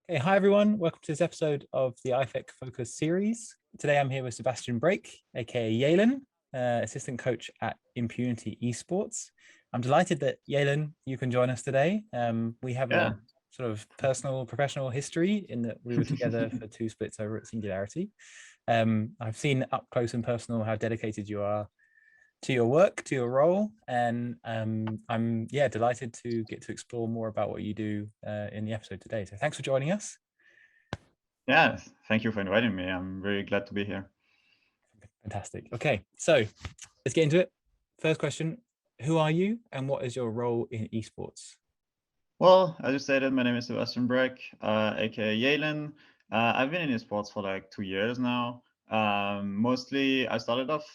Okay, hi everyone. Welcome to this episode of the IFoEC Focus series. Today I'm here with Sébastien Breack, aka YaLEN, assistant coach at Impunity Esports. I'm delighted that YaLEN, you can join us today. We have Yeah. a sort of personal, professional history in that we were together for 2 splits over at Singularity. I've seen up close and personal how dedicated you are to your work, to your role, and I'm delighted to get to explore more about what you do in the episode today. So thanks for joining us. Yeah, thank you for inviting me. I'm very glad to be here. Fantastic. Okay, so let's get into it. First question: who are you, and what is your role in esports? Well, as you stated, my name is Sébastien Breack, aka YaLEN. I've been in esports for like 2 years now. Mostly, I started off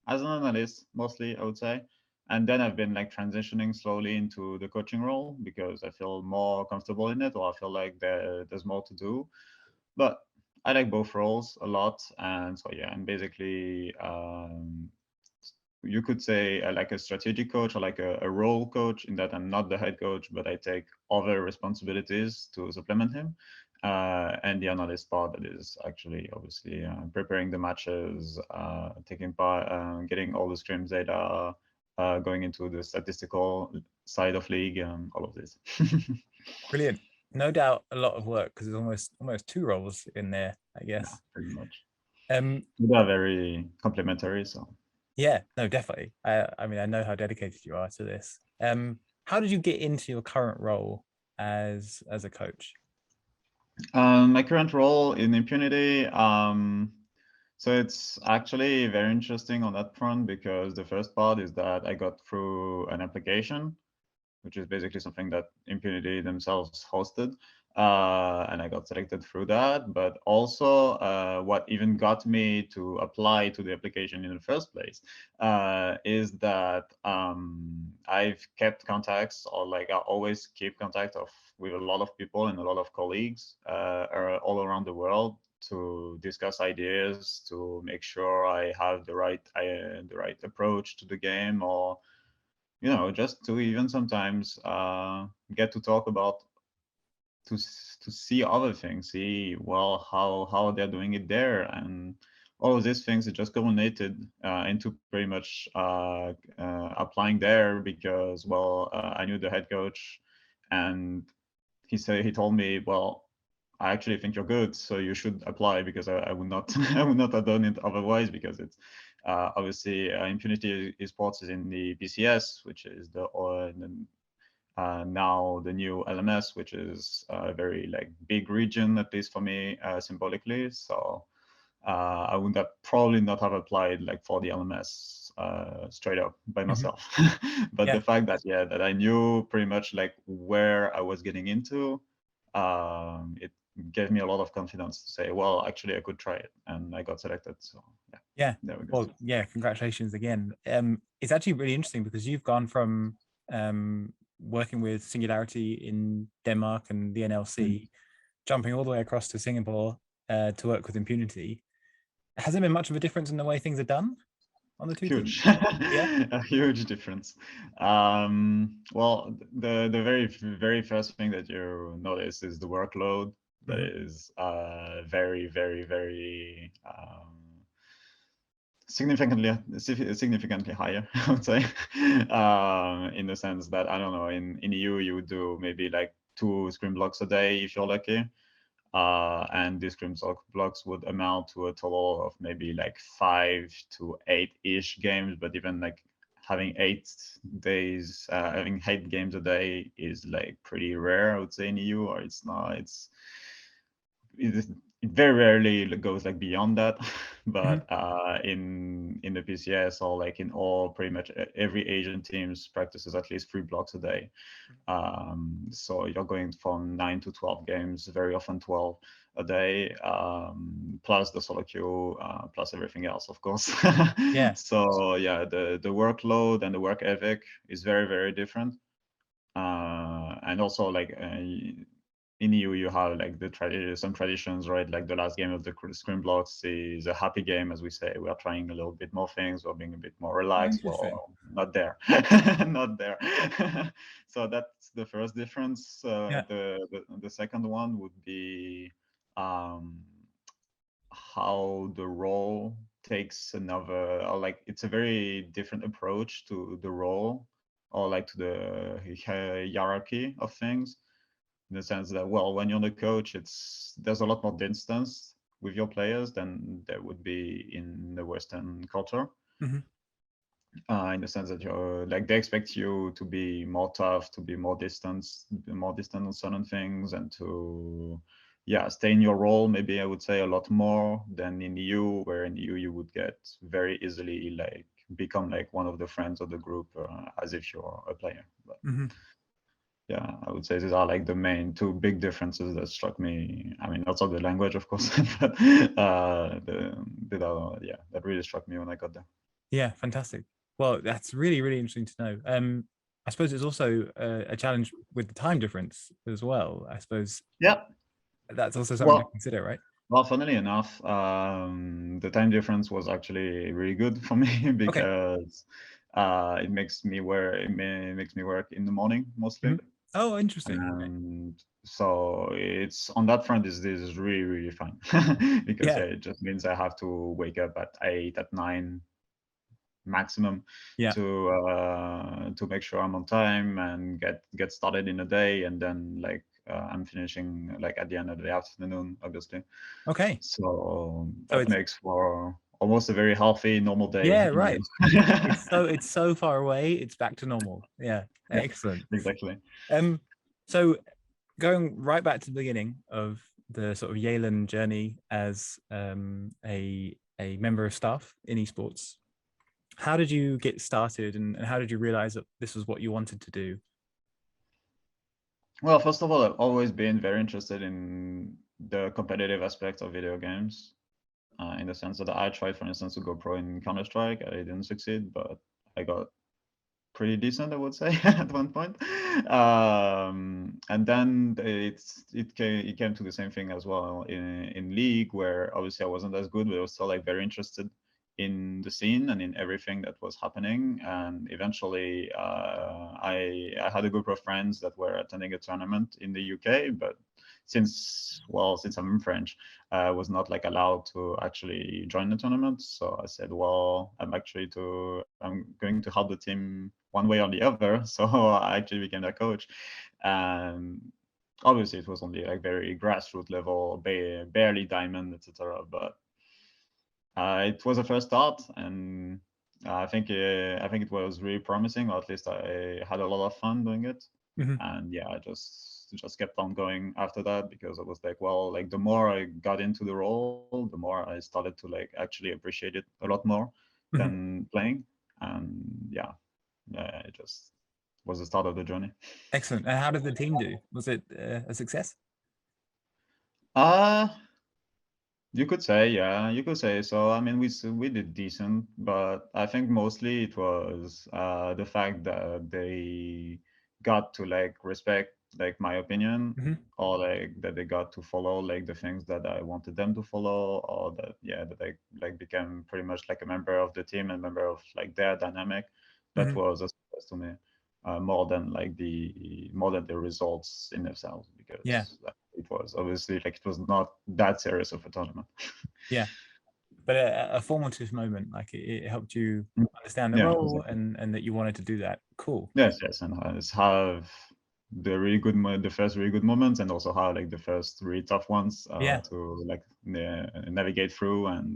as an analyst, mostly I would say, and then I've been like transitioning slowly into the coaching role because I feel more comfortable in it, or I feel like there's more to do. But I like both roles a lot, and so yeah, I'm basically you could say like a strategic coach or like a role coach, in that I'm not the head coach, but I take other responsibilities to supplement him. And the analyst part, that is actually obviously preparing the matches, taking part, getting all the scrims data, going into the statistical side of league, all of this. Brilliant. No doubt, a lot of work because there's almost 2 roles in there, I Yeah, guess. pretty much. Um, They are very complementary, so. yeah, no, definitely. I mean, I know how dedicated you are to this. How did you get into your current role as a coach? My current role in Impunity, so it's actually very interesting on that front, because the first part is that I got through an application, which is basically something that Impunity themselves hosted. And I got selected through that. But also, what even got me to apply to the application in the first place is that I've kept contacts, or like I always keep contact with a lot of people and a lot of colleagues all around the world, to discuss ideas, to make sure I have the right approach to the game, or just to even sometimes get to talk about, to see other things, see well how they're doing it there, and all of these things. It just culminated into pretty much applying there, because I knew the head coach, and he told me, well, I actually think you're good, so you should apply, because I would not I would not have done it otherwise, because it's obviously Impunity Esports is in the BCS, which is now the new LMS, which is a very like big region, at least for me, symbolically. So I would have probably not have applied like for the LMS straight up by myself. But Yeah, the fact that that I knew pretty much like where I was getting into, it gave me a lot of confidence to say, well, actually I could try it, and I got selected. So yeah, yeah. there we go. Well, yeah, congratulations again. It's actually really interesting because you've gone from working with Singularity in Denmark and the NLC, jumping all the way across to Singapore to work with Impunity. Has there been much of a difference in the way things are done on the two Huge. teams? Yeah. A huge difference. Well, the very first thing that you notice is the workload, that Mhm. is very, very, very significantly higher, I would say. In the sense that, I don't know, in EU you would do maybe like 2 scrim blocks a day if you're lucky. And these scrim blocks would amount to a total of maybe like 5 to 8-ish games. But even like having 8 days, having 8 games a day is like pretty rare, I would say, in EU. Or it's not. It very rarely goes like beyond that. Mhm. But in the PCS, or like in all, pretty much every Asian teams practices at least 3 blocks a day. So you're going from 9 to 12 games, very often 12 a day, plus the solo queue, plus everything else, of course. Yeah. So yeah, the workload and the work ethic is very, very different. And also, like, in EU you have like some traditions, right? Like the last game of the Screen Blocks is a happy game, as we say. We are trying a little bit more things. We're being a bit more relaxed. Interesting. Well, not there, not there. So that's the first difference. Yeah. The second one would be how the role takes another, or like it's a very different approach to the role, or like to the hierarchy of things, in the sense that, well, when you're the coach, there's a lot more distance with your players than there would be in the Western culture. Mm-hmm. In the sense that you're like, they expect you to be more tough, to be more distant on certain things, and to stay in your role. Maybe I would say a lot more than in EU, where in EU you would get very easily like become like one of the friends of the group, as if you're a player. But Mm-hmm. yeah, I would say these are like the main two big differences that struck me. I mean, also the language, of course, but that really struck me when I got there. Yeah, fantastic. Well, that's really, really interesting to know. I suppose it's also a challenge with the time difference as well. I suppose Yeah. that's also something to Well, consider, right? Well, funnily enough, the time difference was actually really good for me Okay. because it makes me work in the morning mostly, Mhm. Oh, interesting. Okay. and so it's on that front is really really fine because Yeah. it just means I have to wake up at 8 at 9 maximum Yeah. to make sure I'm on time and get started in the day, and then like I'm finishing like at the end of the afternoon, obviously. Okay. So So that makes for almost a very healthy, normal day yeah, in the right. end. It's so far away, it's back to normal. Yeah. Yeah, Excellent. exactly. So going right back to the beginning of the sort of YaLEN journey as a member of staff in esports, how did you get started, and how did you realize that this was what you wanted to do? Well, first of all, I've always been very interested in the competitive aspect of video games, in the sense that I tried, for instance, to go pro in Counter-Strike. I didn't succeed, but I got pretty decent, I would say, at one point. And then it came to the same thing as well in League, where obviously I wasn't as good, but I was still like very interested in the scene and in everything that was happening. And eventually, I had a group of friends that were attending a tournament in the UK, but since I'm French, I was not like allowed to actually join the tournament. So I said, well, I'm going to help the team one way or the other. So I actually became their coach. And obviously it was only like very grassroots level, barely diamond, etc. But it was a first start, and I think it was really promising, or at least I had a lot of fun doing it. Mm-hmm. And yeah, I just kept on going after that, because I was like, well, like the more I got into the role, the more I started to like actually appreciate it a lot more Mm-hmm. than playing. And yeah, it just was the start of the journey. Excellent. And how did the team do? Was it a success? Uh You could say, yeah, you could say so. I mean, we did decent, but I think mostly it was the fact that they got to like respect like my opinion, Mm-hmm. or like that they got to follow like the things that I wanted them to follow, or that I like became pretty much like a member of the team and member of like their dynamic. That Mm-hmm. was a success to me, more than the results in themselves, Yeah. because it was obviously like it was not that serious of a tournament. Yeah. But a formative moment, like it helped you Mm. understand the Yeah, role, exactly. and that you wanted to do that. Cool. Yes, and have the first really good moments, and also have like the first really tough ones Yeah. to like navigate through, and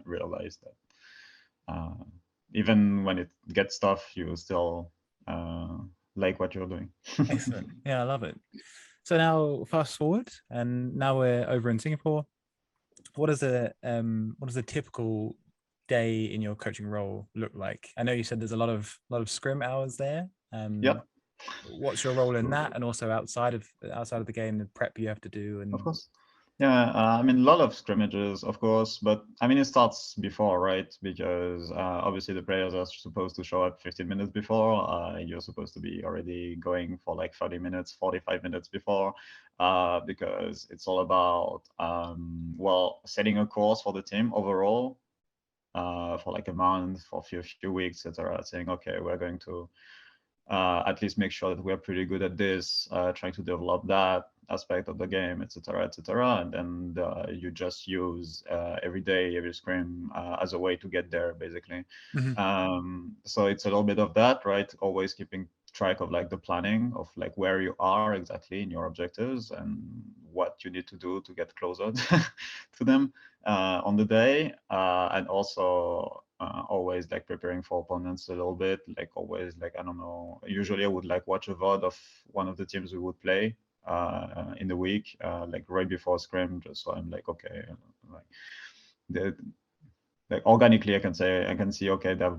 realize that even when it gets tough, you still like what you're doing. Excellent. Yeah, I love it. So now fast forward, and now we're over in Singapore. What does a typical day in your coaching role look like? I know you said there's a lot of scrim hours there. Yep, What's your role in that, and also outside of the game, the prep you have to do, of and course. Yeah, I mean, a lot of scrimmages, of course, but I mean, it starts before, right? Because obviously the players are supposed to show up 15 minutes before. You're supposed to be already going for like 30 minutes, 45 minutes before, because it's all about, well, setting a course for the team overall, for like a month, for a few weeks, etc. Saying, okay, we're going to at least make sure that we're pretty good at this, trying to develop that aspect of the game, etc., etc. And then you just use every day, every scrim as a way to get there, basically. Mhm. So it's a little bit of that, right? Always keeping track of like the planning of like where you are exactly in your objectives and what you need to do to get closer to them on the day, and also always like preparing for opponents a little bit, like always like I don't know, usually I would like watch a VOD of one of the teams we would play in the week, like right before scrim, just so I'm like, okay, like the like organically I can see, okay, they're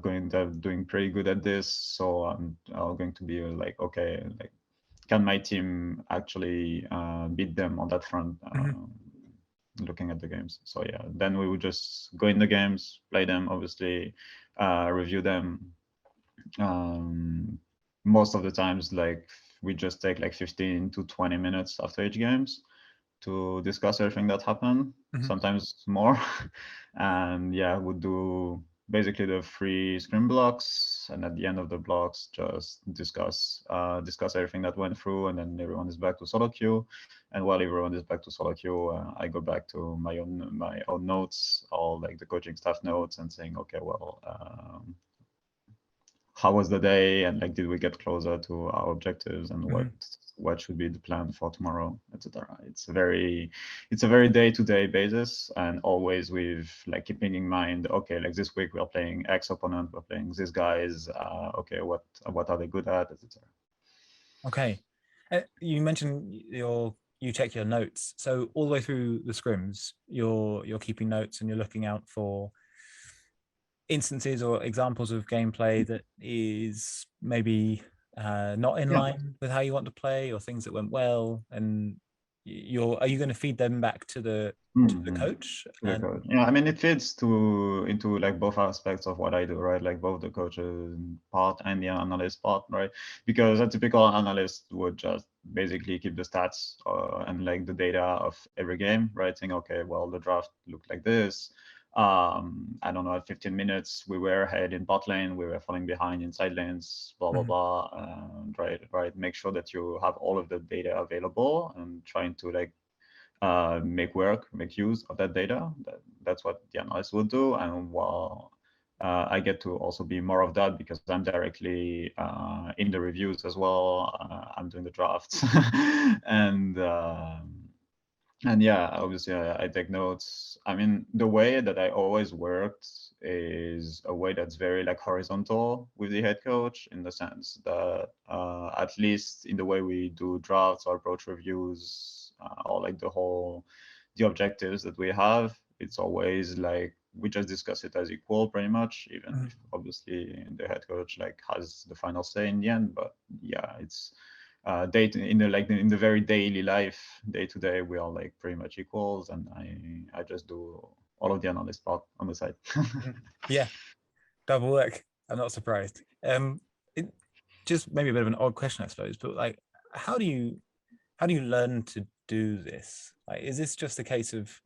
doing pretty good at this, so I'm going to be like, okay, like can my team actually beat them on that front, Mhm. looking at the games. So yeah, then we would just go in the games, play them, obviously, review them. Most of the times, like we just take like 15 to 20 minutes after each games to discuss everything that happened, Mhm. sometimes more. And yeah, we do basically the three scrim blocks, and at the end of the blocks, just discuss everything that went through, and then everyone is back to solo queue. And while everyone is back to solo queue, I go back to my own notes, or like the coaching staff notes, and saying, okay, well, how was the day, and like did we get closer to our objectives, and Mhm. what should be the plan for tomorrow, etc. It's a very day-to-day basis, and always with like keeping in mind, okay, like this week we're playing X opponent, we're playing these guys, okay, what are they good at, etc. Okay. You mentioned you check your notes. So all the way through the scrims, you're keeping notes and you're looking out for instances or examples of gameplay that is maybe not in Yeah. line with how you want to play, or things that went well, and are you going to feed them back to the Mhm. coach? The coach. Yeah, I mean, it fits to into like both aspects of what I do, right? Like both the coaches part and the analyst part, right? Because a typical analyst would just basically keep the stats and like the data of every game, right? Saying, okay, well, the draft looked like this. I don't know, at 15 minutes, we were ahead in bot lane, we were falling behind in side lanes, blah, blah, Mhm. blah. Right. Make sure that you have all of the data available and trying to like make use of that data. That's what the analyst will do. And while I get to also be more of that because I'm directly in the reviews as well. I'm doing the drafts, and yeah, obviously I take notes. I mean, the way that I always worked is a way that's very like horizontal with the head coach, in the sense that at least in the way we do drafts or approach reviews, or like the objectives that we have, it's always like we just discuss it as equal pretty much, even Mhm. if obviously the head coach like has the final say in the end. But yeah, it's in the like in the very daily life, day to day, we are like pretty much equals, and I just do all of the analyst part on the side. Mhm. Yeah, double work. I'm not surprised. It just maybe a bit of an odd question, I suppose, but like, how do you how do you learn to do this? Like, is this just a case of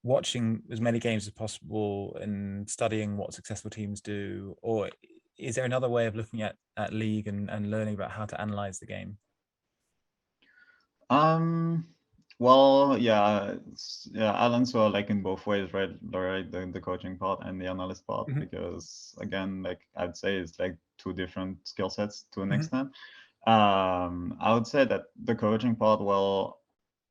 watching as many games as possible and studying what successful teams do, or is there another way of looking at league and learning about how to analyze the game? um well, yeah, yeah, I'll answer like in both ways, right? Right, the coaching part and the analyst part, Mhm. because again, like I'd say it's like two different skill sets to an Mhm. extent. I would say that the coaching part, well,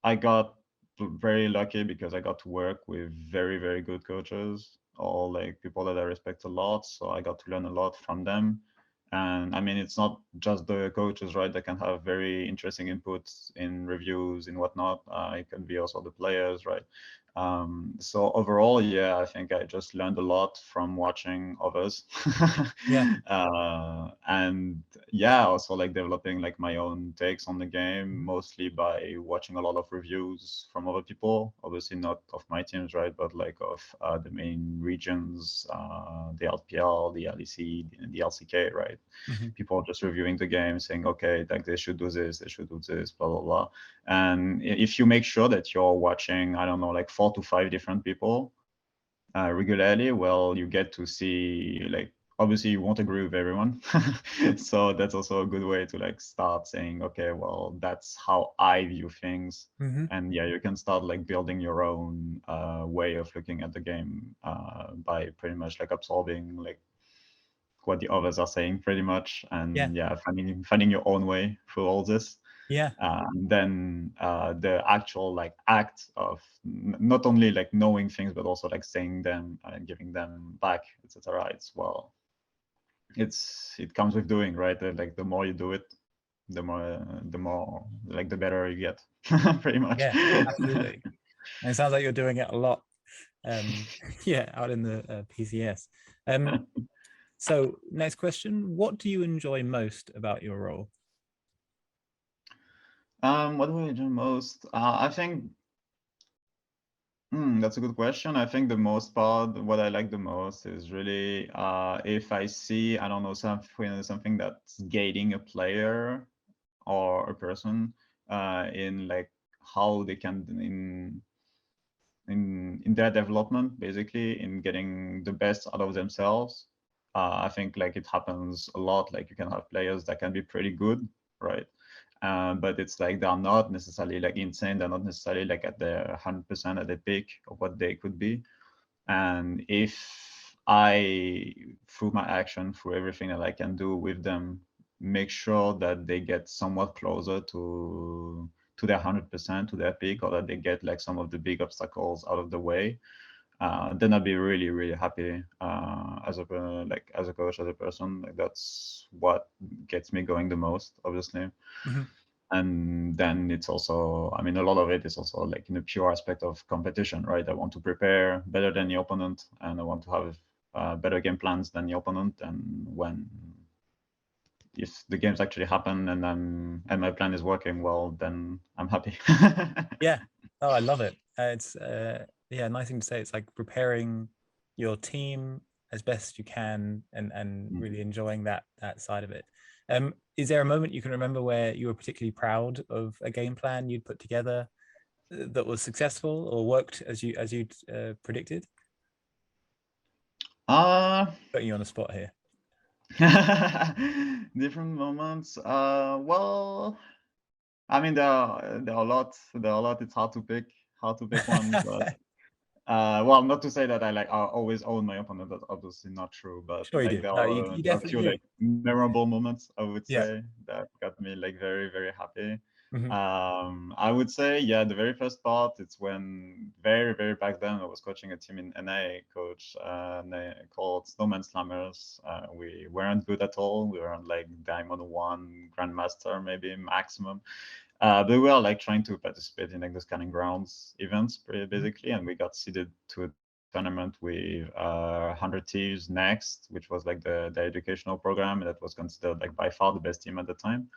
I got very lucky because I got to work with very, very good coaches, all like people that I respect a lot. So I got to learn a lot from them. And I mean, it's not just the coaches, right? That can have very interesting inputs in reviews and whatnot. It can be also the players, right? So overall, yeah, I think I just learned a lot from watching others. Yeah. And yeah, also like developing like my own takes on the game, mostly by watching a lot of reviews from other people. Obviously not of my teams, right? But like of the main regions, the LPL, the LEC, the LCK, right? Mhm. People just reviewing the game, saying, okay, like they should do this, they should do this, blah, blah, blah. And if you make sure that you're watching, I don't know, like 4 to 5 different people regularly, well, you get to see, like, obviously you won't agree with everyone. So that's also a good way to like start saying, okay, well, that's how I view things. Mhm. And yeah, you can start like building your own way of looking at the game by pretty much like absorbing like what the others are saying pretty much. Yeah. And yeah, finding your own way through all this. Yeah. Then the actual like act of not only like knowing things but also like saying them and giving them back, etc. It's well, it comes with doing, right? Like the more you do it, the more like the better you get, pretty much. Yeah, absolutely. And it sounds like you're doing it a lot. Yeah, out in the PCS. So next question, what do you enjoy most about your role? What do I enjoy most? I think that's a good question. I think the most part, what I like the most is really if I see, I don't know, something that's gating a player or a person in like how they can in their development, basically in getting the best out of themselves. I think like it happens a lot. Like you can have players that can be pretty good, right? But it's like they're not necessarily like insane. They're not necessarily like at the 100% at the peak of what they could be. And if I, through my action, through everything that I can do with them, make sure that they get somewhat closer to their 100%, to their peak, or that they get like some of the big obstacles out of the way, then I'd be really, really happy as a like as a coach, as a person. Like that's what gets me going the most, obviously. Mhm. And then it's also, I mean, a lot of it is also like in the pure aspect of competition, right? I want to prepare better than the opponent, and I want to have better game plans than the opponent. And when if the games actually happen and my plan is working well, then I'm happy. Yeah. Oh, I love it. It's yeah, nice thing to say. It's like preparing your team as best you can and really enjoying that side of it. Is there a moment you can remember where you were particularly proud of a game plan you'd put together that was successful or worked as you'd predicted? uh Putting you on the spot here. Different moments. Well, I mean, there are a lot. There are a lot. It's hard to pick one. But well, not to say that I always own my opponent. That's obviously not true. But Sure you like do. No, you there are a definitely few do. like memorable moments, I would Yeah. say, that got me like very, very happy. Mhm. I would say, yeah, the very first part, it's when very, very back then I was coaching a team in NA, called Snowman Slammers. We weren't good at all. We were on like Diamond 1 Grandmaster, maybe maximum. But we were like trying to participate in like the Scanning Grounds events, basically, and we got seeded to a tournament with 100 Thieves next, which was like the educational program that was considered like by far the best team at the time.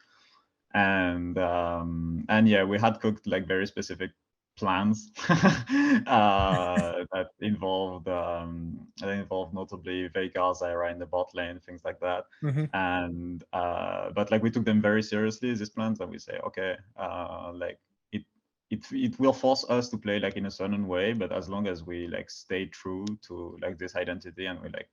And yeah, we had cooked like very specific plans that involved notably Veigar, Zyra in the bot lane, things like that. Mhm. And but like we took them very seriously, these plans, and we say, okay, like it will force us to play like in a certain way, but as long as we like stay true to like this identity and we like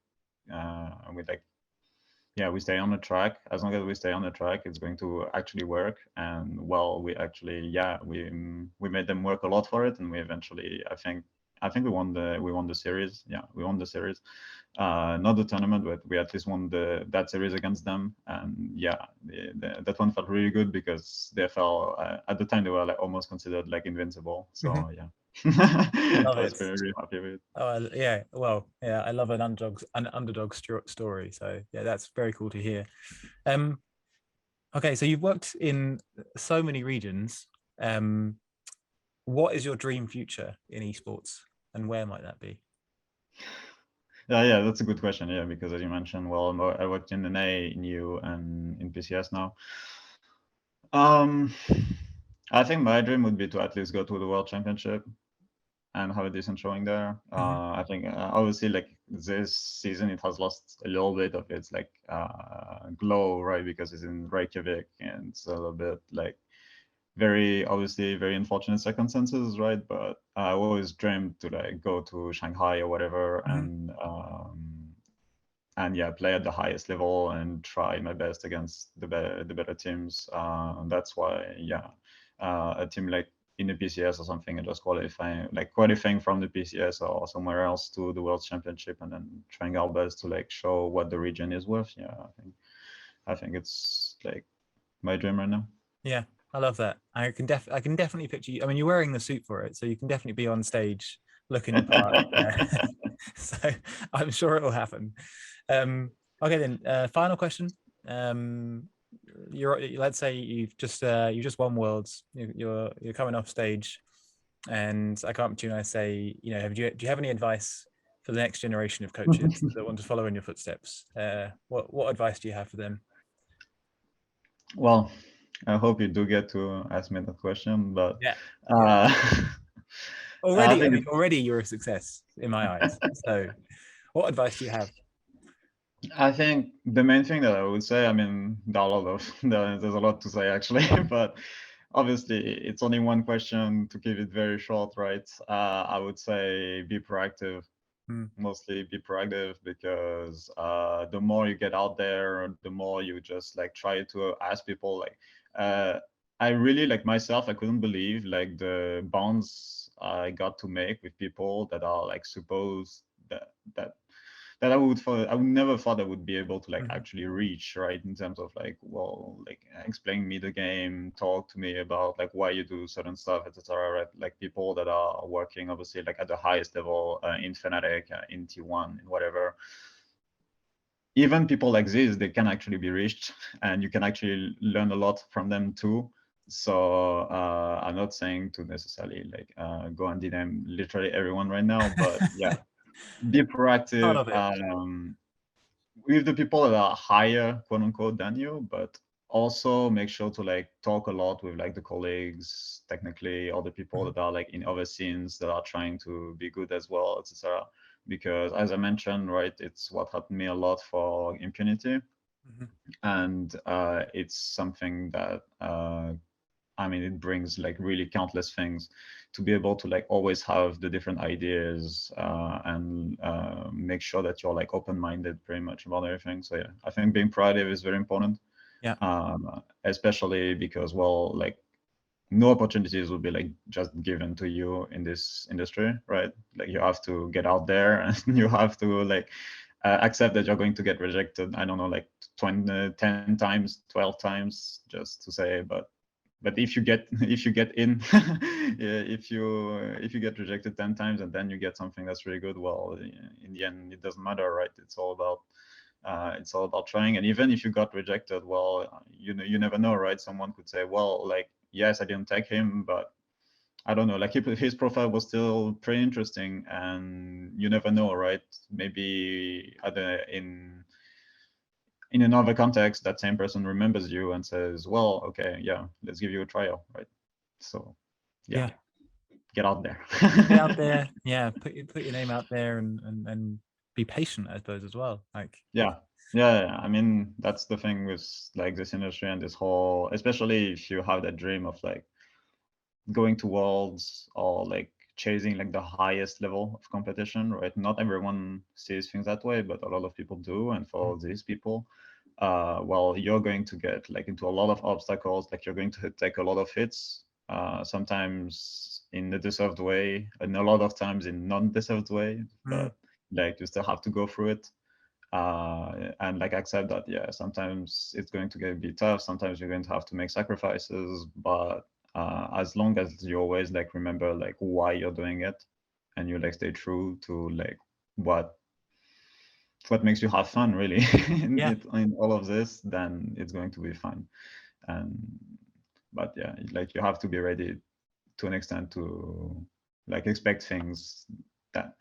yeah, we stay on the track. As long as we stay on the track, it's going to actually work. And well, we actually, yeah, we made them work a lot for it, and we eventually, I think we won the series. Yeah, we won the series. Not the tournament, but we at least won that series against them. And yeah, that one felt really good because they felt at the time they were like almost considered like invincible. Mhm. So yeah, Love I was it. very happy with it. Oh, yeah. Well, yeah, I love an underdog story. So yeah, that's very cool to hear. Okay, so you've worked in so many regions. Um, what is your dream future in esports, and where might that be? Yeah, that's a good question. Yeah, because as you mentioned, well, I worked in NA, in U, and in PCS now. I think my dream would be to at least go to the World Championship and have a decent showing there. I think obviously like this season it has lost a little bit of its like glow, right? Because it's in Reykjavik and it's a little bit like very obviously very unfortunate circumstances, right? But I always dreamed to like go to Shanghai or whatever and yeah, play at the highest level and try my best against the better teams. That's why a team like in the PCS or something and just qualifying from the PCS or somewhere else to the World Championship and then trying our best to like show what the region is worth. Yeah, I think it's like my dream right now. Yeah, I love that. I can definitely picture you. I mean, you're wearing the suit for it, so you can definitely be on stage looking the part. So I'm sure it will happen. Okay, then final question. Let's say you just won Worlds. You're coming off stage, and I come up to you and I say, do you have any advice for the next generation of coaches that want to follow in your footsteps? What advice do you have for them? Well, I hope you do get to ask me that question, but yeah. Already you're a success in my eyes. So what advice do you have? I think the main thing that I would say, I mean, there's a lot to say actually, but obviously it's only one question to keep it very short, right? I would say be proactive. Mostly be proactive because the more you get out there, the more you just like try to ask people like I really like myself, I couldn't believe like the bonds I got to make with people that are like supposed that I would never thought I would be able to like actually reach, right? In terms of like, well, like explain me the game, talk to me about like why you do certain stuff, etc. Right? Like people that are working obviously like at the highest level in Fnatic, in T1, in whatever. Even people like this, they can actually be reached, and you can actually learn a lot from them too. So I'm not saying to necessarily like go and DM literally everyone right now, but yeah. Be proactive with the people that are higher, quote unquote, than you, but also make sure to like talk a lot with like the colleagues, technically, or the people that are like in other scenes that are trying to be good as well, etc. Because as I mentioned, right, it's what helped me a lot for Impunity, and it's something that I mean, it brings like really countless things to be able to like always have the different ideas and make sure that you're like open-minded pretty much about everything. So yeah, I think being proactive is very important. Yeah. Especially because, well, like no opportunities will be like just given to you in this industry, right? Like you have to get out there and you have to like accept that you're going to get rejected. I don't know, like 10 times, 12 times, just to say, but if you get in if you get rejected 10 times and then you get something that's really good, well, in the end it doesn't matter, right? It's all about trying. And even if you got rejected, well, you never know, right? Someone could say, well, like, yes, I didn't take him, but I don't know, like his profile was still pretty interesting, and you never know, right? Maybe in another context, that same person remembers you and says, well, okay, yeah, let's give you a trial, right? So yeah. Get out there. Get out there. Yeah, put your name out there and be patient, I suppose, as well. Like yeah. I mean, that's the thing with like this industry and this whole, especially if you have that dream of like going to worlds or like chasing like the highest level of competition, right? Not everyone sees things that way, but a lot of people do. And for these people, well, you're going to get like into a lot of obstacles, like you're going to take a lot of hits, sometimes in a deserved way, and a lot of times in non-deserved way, but like you still have to go through it. And like accept that, yeah, sometimes it's going to be tough, sometimes you're going to have to make sacrifices, but as long as you always like remember like why you're doing it, and you like stay true to like what makes you have fun really in all of this, then it's going to be fun. But yeah, like you have to be ready to an extent to like expect things that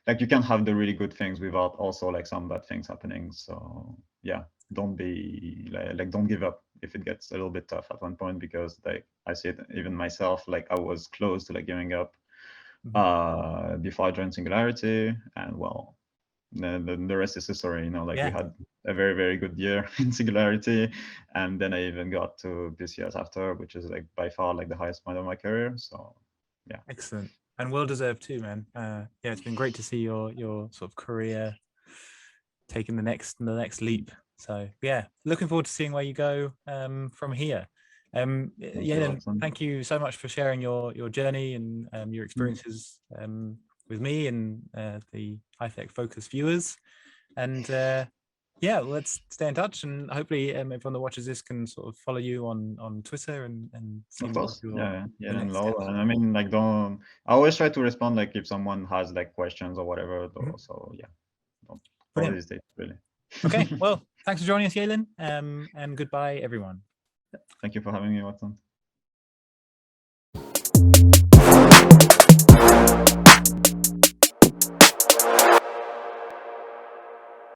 like you can have the really good things without also like some bad things happening. So yeah, don't be like don't give up if it gets a little bit tough at one point, because like I see it even myself, like I was close to like giving up before I joined Singularity, and well, the rest is history. You know, like we had a very, very good year in Singularity, and then I even got to BCS after, which is like by far like the highest point of my career. So yeah, excellent, and well deserved too, man. Yeah, it's been great to see your sort of career taking the next leap. So yeah, looking forward to seeing where you go from here. YaLEN, thank you so much for sharing your journey and your experiences with me and the IFoEC Focus viewers. And yeah, let's stay in touch, and hopefully everyone that watches this can sort of follow you on Twitter and see of more course, of yeah, next low. steps. And I mean, like, don't. I always try to respond like if someone has like questions or whatever. Though, so yeah, don't hesitate, really. Okay, well, thanks for joining us, YaLEN, and goodbye, everyone. Thank you for having me, Watson.